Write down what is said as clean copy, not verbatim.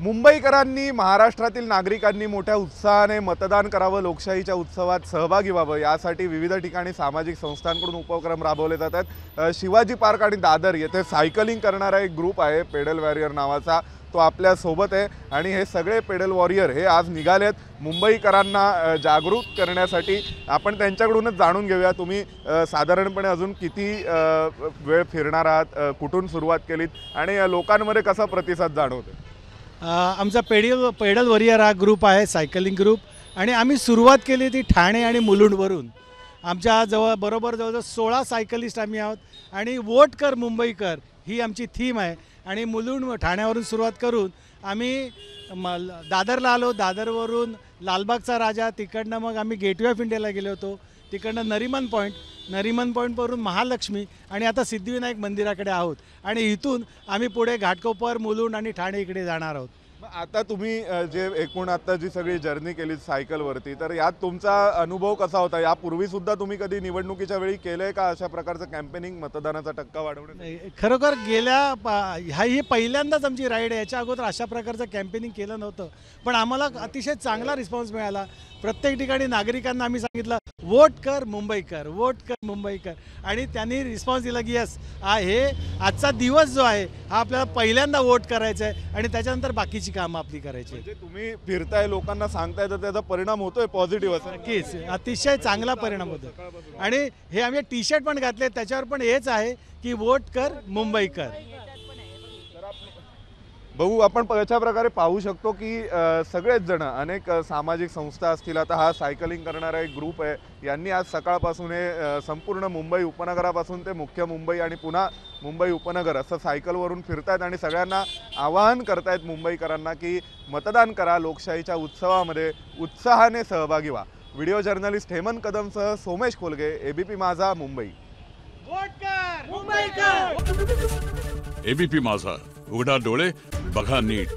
मुंबईकरांनी महाराष्ट्रातील नागरिकांनी मोठ्या उत्साहाने मतदान करावं, लोकशाहीच्या उत्सवात सहभागी व्हावं यासाठी विविध ठिकाणी सामाजिक संस्थांकडून उपक्रम राबवले जातात। शिवाजी पार्क आणि दादर येथे सायकलिंग करणारा एक ग्रुप आहे पेडल वॉरियर नावाचा, तो आपल्या सोबत आहे आणि हे सगळे पेडल वॉरियर हे आज निघालेत मुंबईकरांना जागरूक करण्यासाठी। आपण त्यांच्याकडूनच जाणून घेऊया, तुम्ही साधारणपणे अजून किती वेळ फिरणार आहात, कुठून सुरुवात केलीत आणि लोकांमध्ये कसा प्रतिसाद जाणवतो? आमचा पेडल वॉरियर हा ग्रुप आहे, सायकलिंग ग्रुप, आणि आम्ही सुरुवात केली ती ठाणे आणि मुलुंडवरून। आमच्या जवळजवळ 16 सायकलिस्ट आम्ही आहोत आणि वोट कर मुंबईकर ही आमची थीम आहे। आणि मुलुंड ठाण्यावरून सुरुवात करून आम्ही दादरला आलो, दादरवरून लालबागचा राजा, तिकडनं मग आम्ही गेटवे ऑफ इंडियाला गेलो होतो, तिकडनं नरिमन पॉईंटवरून महालक्ष्मी आणि आता सिद्धिविनायक मंदिराकडे आहोत आणि इथून आम्ही पुढे घाटकोपर, मुलुंड आणि ठाणे इकडे जाणार आहोत। आता तुम्ही जे एकूण आता जी सगळी जर्नी केली सायकलवरती, तर यात तुमचा अनुभव कसा होता? यापूर्वी सुद्धा तुम्ही कधी निवडणुकीच्या वेळी केलंय का अशा प्रकारचं कॅम्पेनिंग, मतदानाचा टक्का वाढवण्यासाठी? खरोखर ही पहिल्यांदाच आमची राईड आहे। याच्या अगोदर अशा प्रकारचं कॅम्पेनिंग केलं नव्हतं, पण आम्हाला अतिशय चांगला रिस्पॉन्स मिळाला। प्रत्येक ठिकाणी नागरिकांना आम्ही सांगितलं वोट कर मुंबईकर, वोट कर मुंबईकर, आणि त्यांनी रिस्पॉन्स दिला की यस, हे आजचा दिवस जो आहे हा आपल्याला पहिल्यांदा वोट करायचा आहे आणि त्याच्यानंतर बाकीची कामं आपली करायची। म्हणजे तुम्ही फिरताय, लोकांना सांगताय, तर त्याचा परिणाम होतोय पॉझिटिव्ह असं? नक्कीच, अतिशय चांगला परिणाम होतो। आणि हे आम्ही टी शर्ट पण घातले, त्याच्यावर पण हेच आहे की वोट कर मुंबईकर। बघू, आपण अशा प्रकारे पाहू शकतो की सगळेच जण, अनेक सामाजिक संस्था असतील, आता हा सायकलिंग करणारा एक ग्रुप आहे, यांनी आज सकाळपासून हे संपूर्ण मुंबई उपनगरापासून ते मुख्य मुंबई आणि पुन्हा मुंबई उपनगर असं सायकलवरून फिरतायत आणि सगळ्यांना आवाहन करतायत मुंबईकरांना की मतदान करा, लोकशाहीच्या उत्सवामध्ये उत्साहाने सहभागी व्हा। व्हिडिओ जर्नलिस्ट हेमंत कदमसह सोमेश खोलगे, एबीपी माझा, मुंबई। वोट कर मुंबईकर। एबीपी माझा, उघडा डोळे बघा नीट।